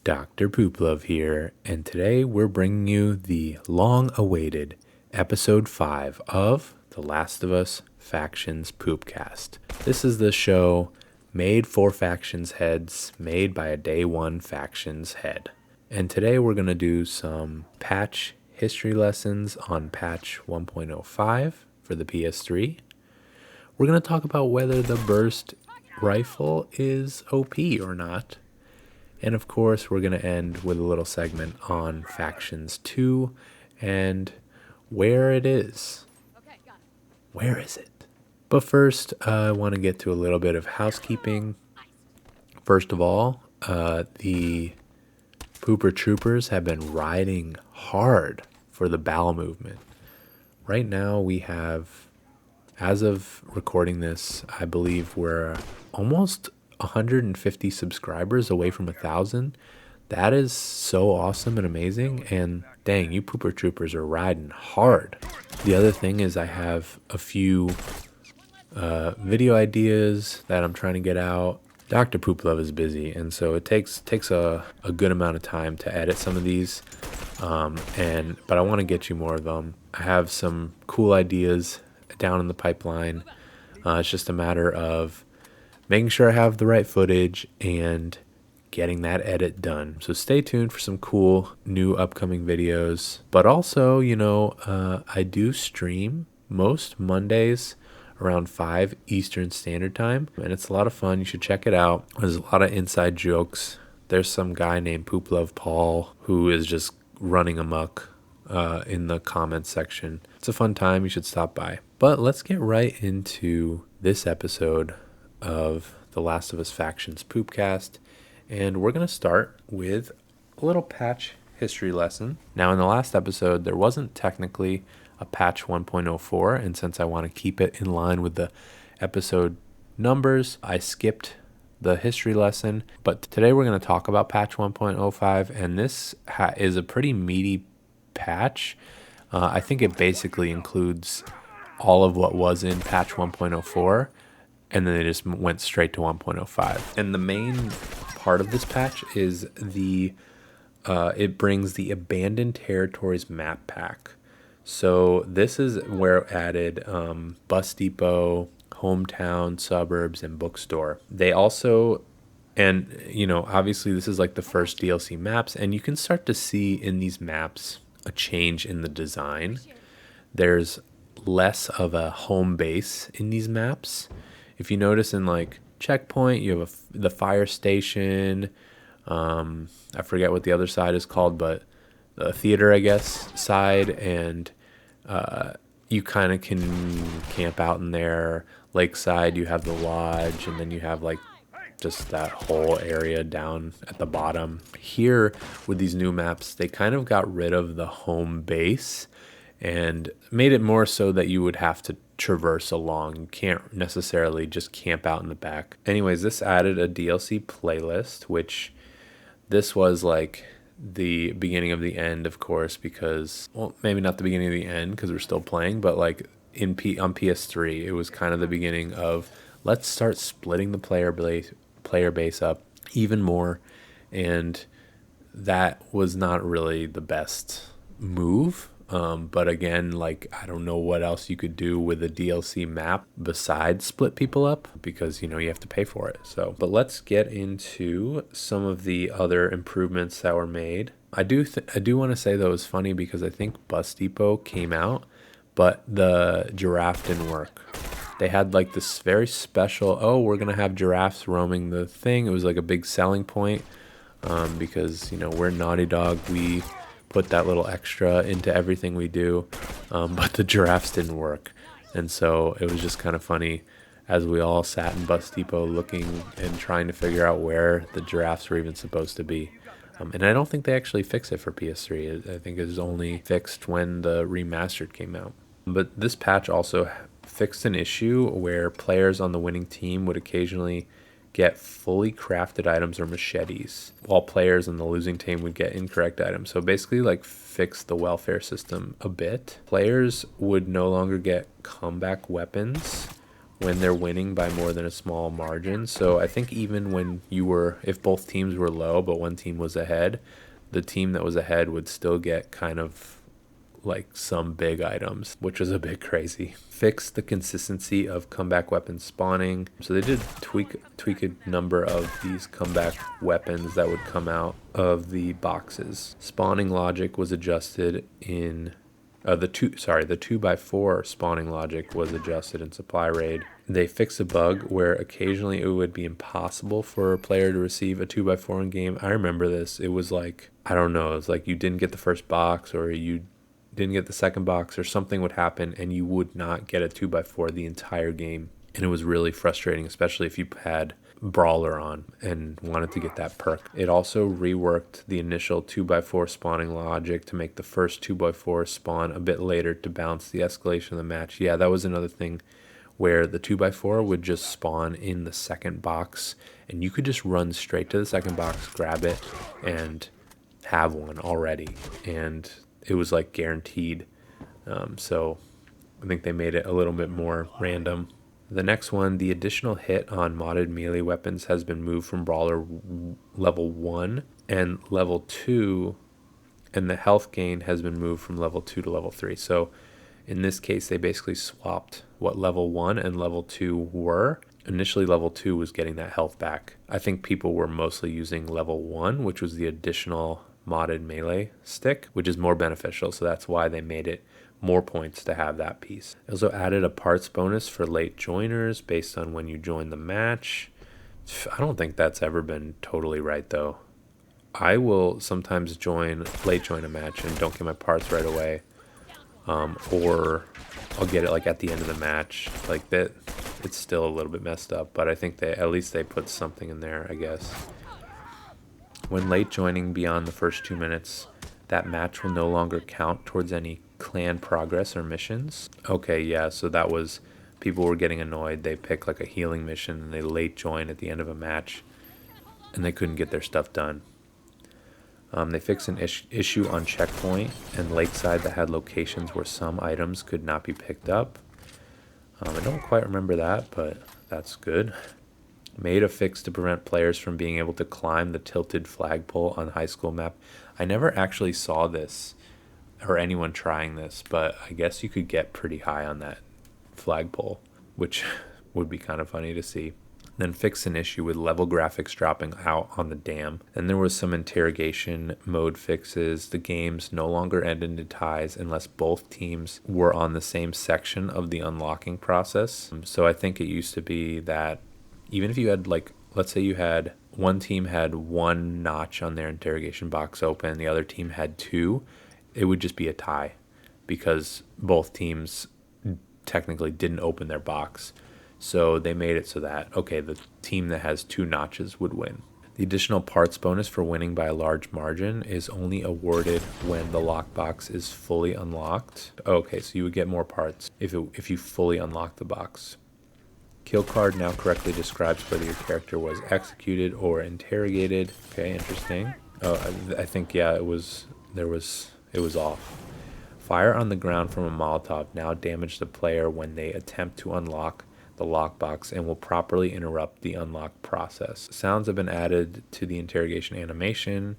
Dr. Pooplove here, and today we're bringing you the long-awaited episode 5 of The Last of Us Factions Poopcast. This is the show made for Factions heads, made by a Day 1 Factions head. And today we're going to do some patch history lessons on patch 1.05 for the PS3. We're going to talk about whether the burst rifle is OP or not. And of course, we're going to end with a little segment on Factions 2 and where it is. Where is it? But first, I want to get to a little bit of housekeeping. First of all, the Pooper Troopers have been riding hard for the bowel movement. Right now, we have, as of recording this, I believe we're almost 150 subscribers away from 1,000. That is so awesome and amazing, and dang, you Pooper Troopers are riding hard. The other thing is I have a few video ideas that I'm trying to get out. Dr. Pooplove is busy, and so it takes a good amount of time to edit some of these, but I want to get you more of them. I have some cool ideas down in the pipeline. It's just a matter of making sure I have the right footage and getting that edit done. So stay tuned for some cool new upcoming videos. But also, I do stream most Mondays around 5 Eastern Standard Time. And it's a lot of fun. You should check it out. There's a lot of inside jokes. There's some guy named Pooplove Paul who is just running amok in the comments section. It's a fun time. You should stop by. But let's get right into this episode of The Last of Us Factions Poopcast, and we're going to start with a little patch history lesson. Now, in the last episode, there wasn't technically a patch 1.04, and since I want to keep it in line with the episode numbers, I skipped the history lesson, but today we're going to talk about patch 1.05, and this is a pretty meaty patch. I think it basically includes all of what was in patch 1.04, and then they just went straight to 1.05. And the main part of this patch is it brings the Abandoned Territories map pack. So this is where it added bus depot, hometown, suburbs, and bookstore. They also, and obviously this is like the first DLC maps, and you can start to see in these maps a change in the design. There's less of a home base in these maps. If you notice in like Checkpoint, you have the fire station. I forget what the other side is called, but the theater, I guess, side. And you kind of can camp out in there. Lakeside, you have the lodge, and then you have like just that whole area down at the bottom. Here, with these new maps, they kind of got rid of the home base and made it more so that you would have to traverse along. You can't necessarily just camp out in the back. Anyways, this added a DLC playlist, which this was like the beginning of the end, of course, because, well, maybe not the beginning of the end because we're still playing, but like on PS3, it was kind of the beginning of let's start splitting the player base up even more, and that was not really the best move. But again, like, I don't know what else you could do with a DLC map besides split people up because, you have to pay for it. So, but let's get into some of the other improvements that were made. I do want to say, though, it was funny because I think Bus Depot came out, but the giraffe didn't work. They had like this very special, we're going to have giraffes roaming the thing. It was like a big selling point because, we're Naughty Dog. We put that little extra into everything we do, but the giraffes didn't work. And so it was just kind of funny as we all sat in Bus Depot looking and trying to figure out where the giraffes were even supposed to be. And I don't think they actually fixed it for PS3. I think it was only fixed when the remastered came out. But this patch also fixed an issue where players on the winning team would occasionally get fully crafted items or machetes, while players on the losing team would get incorrect items. So basically like fix the welfare system a bit. Players would no longer get comeback weapons when they're winning by more than a small margin. So I think even when if both teams were low, but one team was ahead, the team that was ahead would still get kind of like some big items, which was a bit crazy. Fix the consistency of comeback weapon spawning. So they did tweak a number of these comeback weapons that would come out of the boxes. Spawning logic was adjusted in the 2x4 spawning logic was adjusted in supply raid. They fixed a bug where occasionally it would be impossible for a player to receive a 2x4 in game. I remember this. It was like, I don't know, it was like you didn't get the first box or you didn't get the second box or something would happen and you would not get a 2x4 the entire game. And it was really frustrating, especially if you had Brawler on and wanted to get that perk. It also reworked the initial 2x4 spawning logic to make the first 2x4 spawn a bit later to balance the escalation of the match. Yeah, that was another thing where the 2x4 would just spawn in the second box and you could just run straight to the second box, grab it, and have one already. And it was like guaranteed. So I think they made it a little bit more random. The next one, the additional hit on modded melee weapons has been moved from Brawler level 1 and level 2, and the health gain has been moved from level 2 to level 3. So in this case, they basically swapped what level 1 and level 2 were. Initially, level 2 was getting that health back. I think people were mostly using level 1, which was the additional modded melee stick, which is more beneficial. So that's why they made it more points to have that piece. They also added a parts bonus for late joiners based on when you join the match. I don't think that's ever been totally right though. I will sometimes late join a match and don't get my parts right away. Or I'll get it like at the end of the match. Like that, it's still a little bit messed up, but I think at least they put something in there, I guess. When late joining beyond the first 2 minutes, that match will no longer count towards any clan progress or missions. Okay, yeah, so that was, people were getting annoyed. They pick like a healing mission and they late join at the end of a match and they couldn't get their stuff done. They fixed an issue on checkpoint and lakeside that had locations where some items could not be picked up. I don't quite remember that, but that's good. Made a fix to prevent players from being able to climb the tilted flagpole on high school map. I never actually saw this or anyone trying this, but I guess you could get pretty high on that flagpole, which would be kind of funny to see. Then fix an issue with level graphics dropping out on the dam. Then there was some interrogation mode fixes. The games no longer ended in ties unless both teams were on the same section of the unlocking process. So I think it used to be that even if you had, like, let's say you had one team had one notch on their interrogation box open, the other team had two, it would just be a tie because both teams technically didn't open their box. So they made it so that, okay, the team that has two notches would win. The additional parts bonus for winning by a large margin is only awarded when the lockbox is fully unlocked. Okay, so you would get more parts if you fully unlock the box. Kill card now correctly describes whether your character was executed or interrogated. Okay, interesting. Oh, I think, yeah, it was off. Fire on the ground from a Molotov now damage the player when they attempt to unlock the lockbox and will properly interrupt the unlock process. Sounds have been added to the interrogation animation.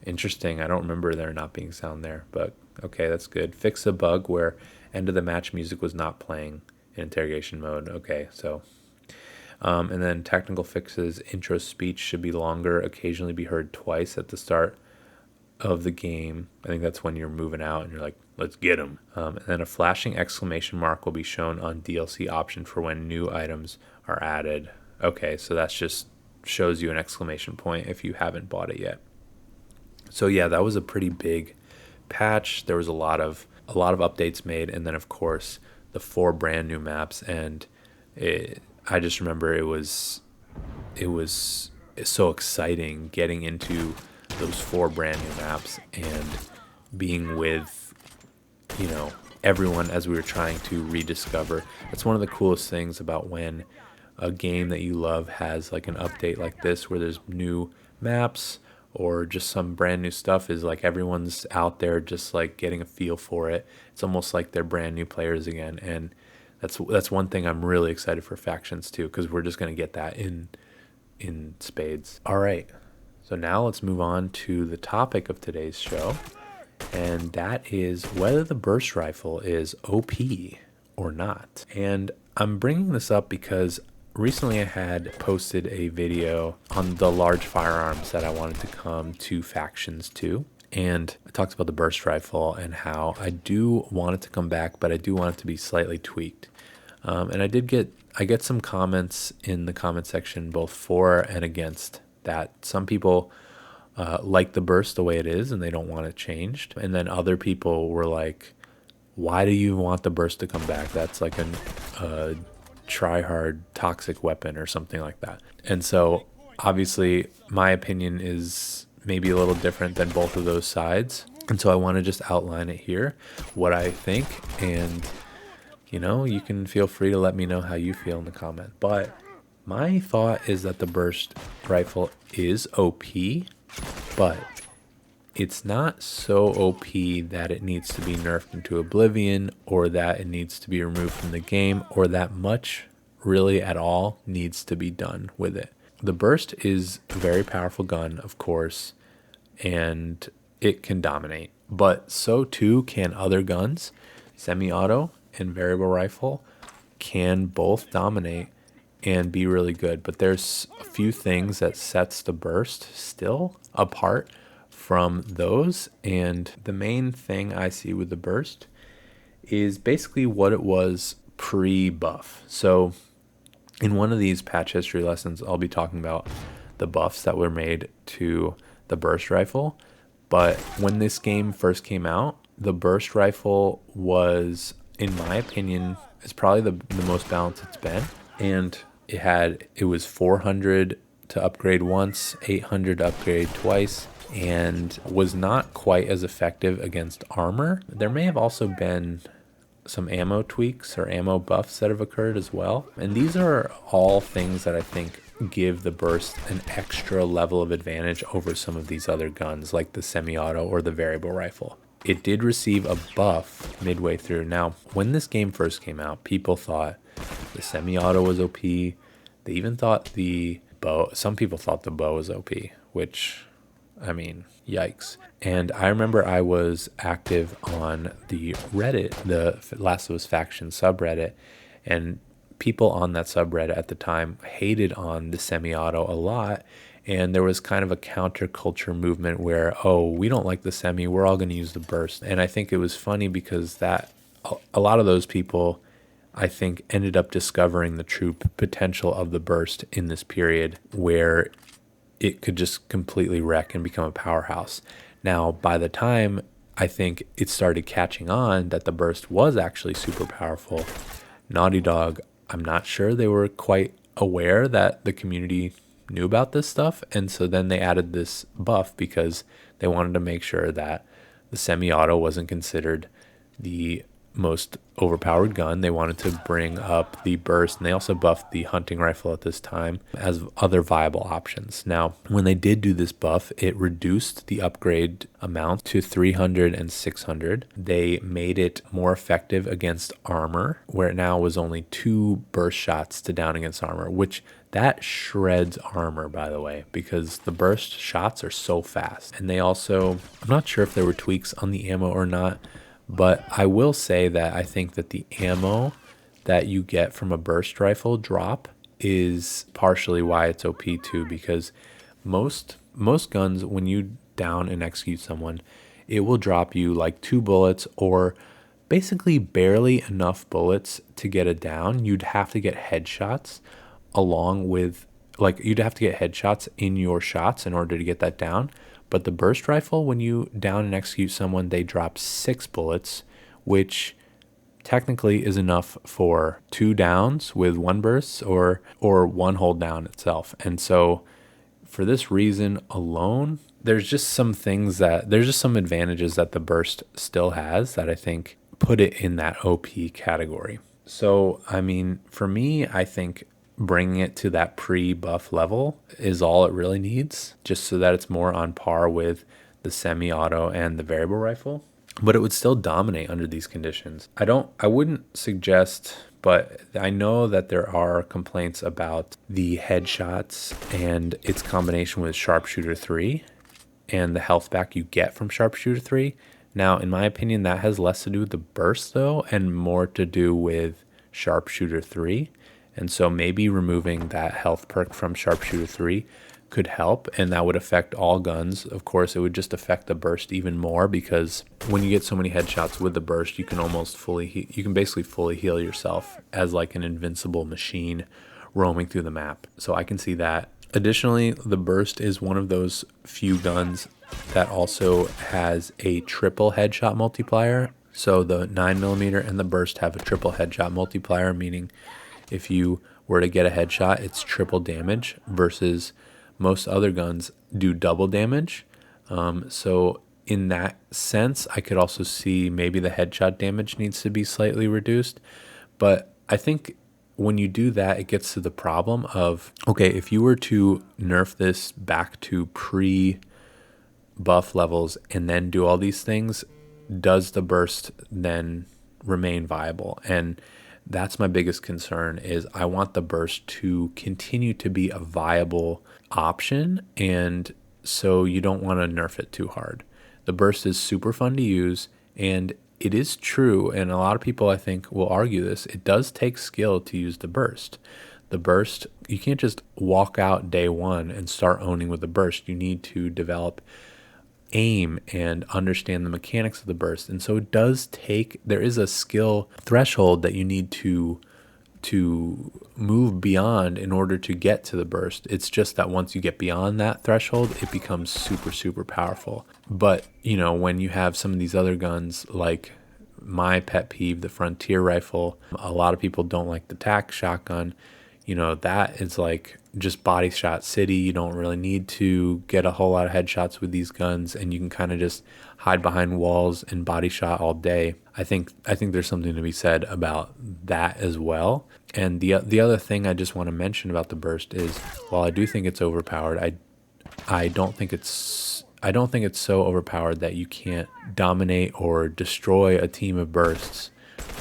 Interesting. I don't remember there not being sound there, but okay, that's good. Fix a bug where end of the match music was not playing in interrogation mode. Okay, so and then technical fixes. Intro speech should be longer, occasionally be heard twice at the start of the game. I think that's when you're moving out and you're like, let's get them. And then a flashing exclamation mark will be shown on DLC option for when new items are added. Okay, so that's just shows you an exclamation point if you haven't bought it yet. So yeah, that was a pretty big patch. There was a lot of updates made, and then of course the 4 brand new maps. And I just remember it was so exciting getting into those 4 brand new maps and being with, everyone as we were trying to rediscover. That's one of the coolest things about when a game that you love has like an update like this where there's new maps or just some brand new stuff, is like everyone's out there just like getting a feel for it. It's almost like they're brand new players again. And That's one thing I'm really excited for Factions 2, because we're just going to get that in spades. All right, so now let's move on to the topic of today's show, and that is whether the burst rifle is OP or not. And I'm bringing this up because recently I had posted a video on the large firearms that I wanted to come to Factions 2. And I talked about the burst rifle and how I do want it to come back, but I do want it to be slightly tweaked. And I get some comments in the comment section, both for and against that. Some people like the burst the way it is and they don't want it changed. And then other people were like, why do you want the burst to come back? That's like a try-hard toxic weapon or something like that. And so obviously my opinion is maybe a little different than both of those sides. And so I want to just outline it here, what I think. And, you can feel free to let me know how you feel in the comment. But my thought is that the burst rifle is OP, but it's not so OP that it needs to be nerfed into oblivion, or that it needs to be removed from the game, or that much really at all needs to be done with it. The burst is a very powerful gun, of course, and it can dominate, but so too can other guns. Semi-auto and variable rifle can both dominate and be really good, but there's a few things that sets the burst still apart from those. And the main thing I see with the burst is basically what it was pre-buff. So in one of these patch history lessons, I'll be talking about the buffs that were made to the burst rifle. But when this game first came out, the burst rifle was, in my opinion, is probably the most balanced it's been. And it was 400 to upgrade once, 800 to upgrade twice, and was not quite as effective against armor. There may have also been some ammo tweaks or ammo buffs that have occurred as well. And these are all things that I think give the burst an extra level of advantage over some of these other guns like the semi-auto or the variable rifle. It did receive a buff midway through. Now, when this game first came out, people thought the semi-auto was OP. They even thought the bow, some people thought the bow was OP, which, I mean, yikes. And I remember I was active on the Reddit, the Last of Us Faction subreddit, and people on that subreddit at the time hated on the semi-auto a lot. And there was kind of a counterculture movement where, oh, we don't like the semi, we're all going to use the burst. And I think it was funny because that a lot of those people, I think, ended up discovering the true potential of the burst in this period where it could just completely wreck and become a powerhouse. Now, by the time I think it started catching on that the burst was actually super powerful, Naughty Dog, I'm not sure they were quite aware that the community knew about this stuff. And so then they added this buff because they wanted to make sure that the semi-auto wasn't considered the most overpowered gun. They wanted to bring up the burst, and they also buffed the hunting rifle at this time as other viable options. Now, when they did do this buff, it reduced the upgrade amount to 300 and 600. They made it more effective against armor, where it now was only 2 burst shots to down against armor, which that shreds armor, by the way, because the burst shots are so fast. And they also, I'm not sure if there were tweaks on the ammo or not, but I will say that I think that the ammo that you get from a burst rifle drop is partially why it's OP too, because most guns, when you down and execute someone, it will drop you like 2 bullets or basically barely enough bullets to get it down. You'd have to get headshots along with, like, you'd have to get headshots in your shots in order to get that down. But the burst rifle, when you down and execute someone, they drop 6 bullets, which technically is enough for 2 downs with 1 burst or 1 hold down itself. And so for this reason alone, there's just some advantages that the burst still has that I think put it in that OP category. So, I mean, for me, I think bringing it to that pre-buff level is all it really needs, just so that it's more on par with the semi-auto and the variable rifle. But it would still dominate under these conditions. I wouldn't suggest But I know that there are complaints about the headshots and its combination with Sharpshooter 3 and the health back you get from Sharpshooter 3. Now, in my opinion, that has less to do with the burst, though, and more to do with Sharpshooter 3. And so maybe removing that health perk from Sharpshooter 3 could help, and that would affect all guns. Of course, it would just affect the burst even more, because when you get so many headshots with the burst, you can basically fully heal yourself as like an invincible machine roaming through the map. So I can see that. Additionally, the burst is one of those few guns that also has a triple headshot multiplier. So the 9mm and the burst have a triple headshot multiplier, meaning if you were to get a headshot, it's triple damage, versus most other guns do double damage. So in that sense, I could also see maybe the headshot damage needs to be slightly reduced. But I think when you do that, it gets to the problem of, okay, if you were to nerf this back to pre-buff levels and then do all these things, does the burst then remain viable? And that's my biggest concern, is I want the burst to continue to be a viable option, and so you don't want to nerf it too hard. The burst is super fun to use, and it is true, and a lot of people I think will argue this, it does take skill to use the burst. The burst, you can't just walk out day one and start owning with the burst. You need to develop aim and understand the mechanics of the burst. And so there is a skill threshold that you need to move beyond in order to get to the burst. It's just that once you get beyond that threshold, it becomes super, super powerful. But, when you have some of these other guns, like my pet peeve, the Frontier rifle, a lot of people don't like the TAC shotgun. That is like just body shot city. You don't really need to get a whole lot of headshots with these guns, and you can kind of just hide behind walls and body shot all day. I think there's something to be said about that as well. And the other thing I just want to mention about the burst is, while I do think it's overpowered, I don't think it's so overpowered that you can't dominate or destroy a team of bursts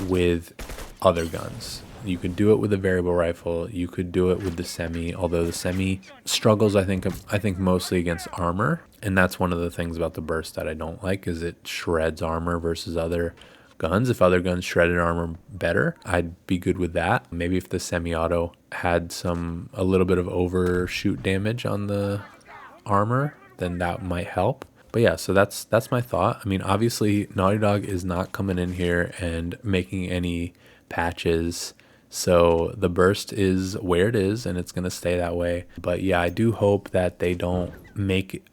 with other guns. You could do it with a variable rifle. You could do it with the semi, although the semi struggles, I think mostly against armor. And that's one of the things about the burst that I don't like, is it shreds armor versus other guns. If other guns shredded armor better, I'd be good with that. Maybe if the semi-auto had a little bit of overshoot damage on the armor, then that might help. But yeah, so that's my thought. I mean, obviously Naughty Dog is not coming in here and making any patches, so the burst is where it is, and it's going to stay that way. But yeah, I do hope that they don't make it.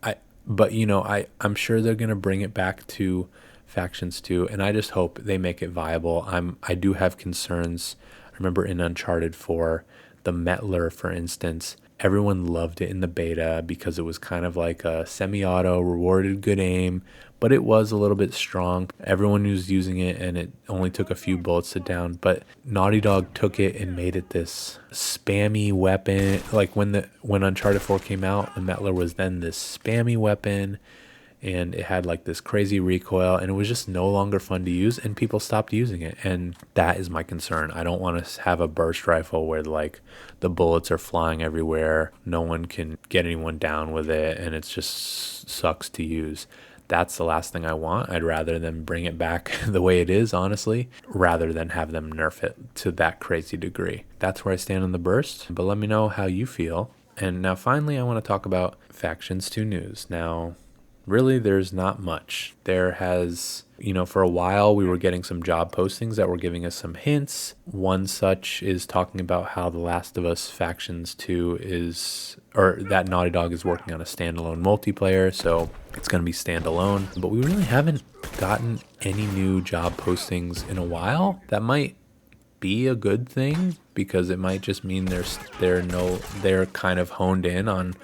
I'm sure they're going to bring it back to Factions 2, and I just hope they make it viable. I do have concerns. I remember in Uncharted 4, the Metler, for instance, everyone loved it in the beta because it was kind of like a semi-auto, rewarded good aim, but it was a little bit strong. Everyone was using it, and it only took a few bullets to down. But Naughty Dog took it and made it this spammy weapon. Like when Uncharted 4 came out, the Metler was then this spammy weapon, and it had like this crazy recoil, and it was just no longer fun to use, and people stopped using it. And that is my concern. I don't want to have a burst rifle where like the bullets are flying everywhere, no one can get anyone down with it, and it just sucks to use. That's the last thing I want. I'd rather them bring it back the way it is, honestly, rather than have them nerf it to that crazy degree. That's where I stand on the burst, but let me know how you feel. And now finally, I want to talk about Factions 2 news. Now, really, there's not much. There has, for a while we were getting some job postings that were giving us some hints. One such is talking about how The Last of Us Factions 2 that Naughty Dog is working on a standalone multiplayer, so it's going to be standalone. But we really haven't gotten any new job postings in a while. That might be a good thing, because it might just mean they're kind of honed in on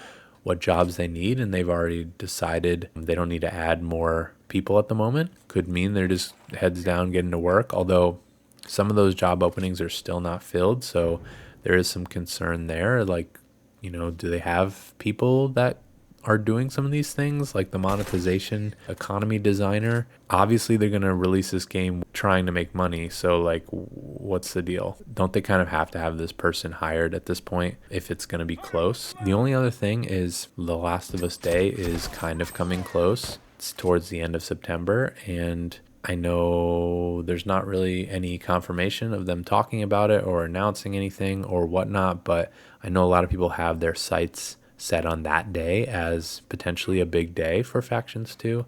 what jobs they need, and they've already decided they don't need to add more people at the moment. Could mean they're just heads down getting to work, although some of those job openings are still not filled, so there is some concern there. Like, do they have people that are doing some of these things, like the monetization economy designer. Obviously, they're going to release this game trying to make money. So, like, what's the deal? Don't they kind of have to have this person hired at this point if it's going to be close? The only other thing is The Last of Us Day is kind of coming close. It's towards the end of September, and I know there's not really any confirmation of them talking about it or announcing anything or whatnot, but I know a lot of people have their sights set on that day as potentially a big day for Factions 2.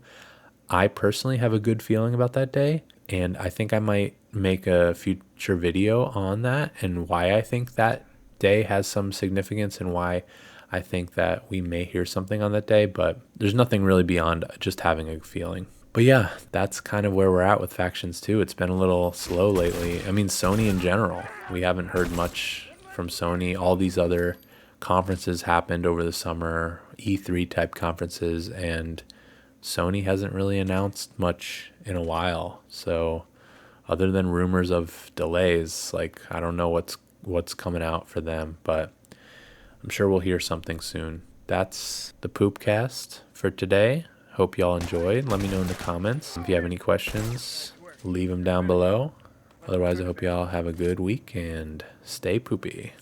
I personally have a good feeling about that day, and I think I might make a future video on that and why I think that day has some significance and why I think that we may hear something on that day, but there's nothing really beyond just having a feeling. But yeah, that's kind of where we're at with Factions 2. It's been a little slow lately. I mean, Sony in general. We haven't heard much from Sony. All these other conferences happened over the summer, E3 type conferences, and Sony hasn't really announced much in a while. So other than rumors of delays, like I don't know what's coming out for them, but I'm sure we'll hear something soon. That's the Poopcast for today. Hope y'all enjoyed. Let me know in the comments. If you have any questions, leave them down below. Otherwise, I hope y'all have a good week and stay poopy.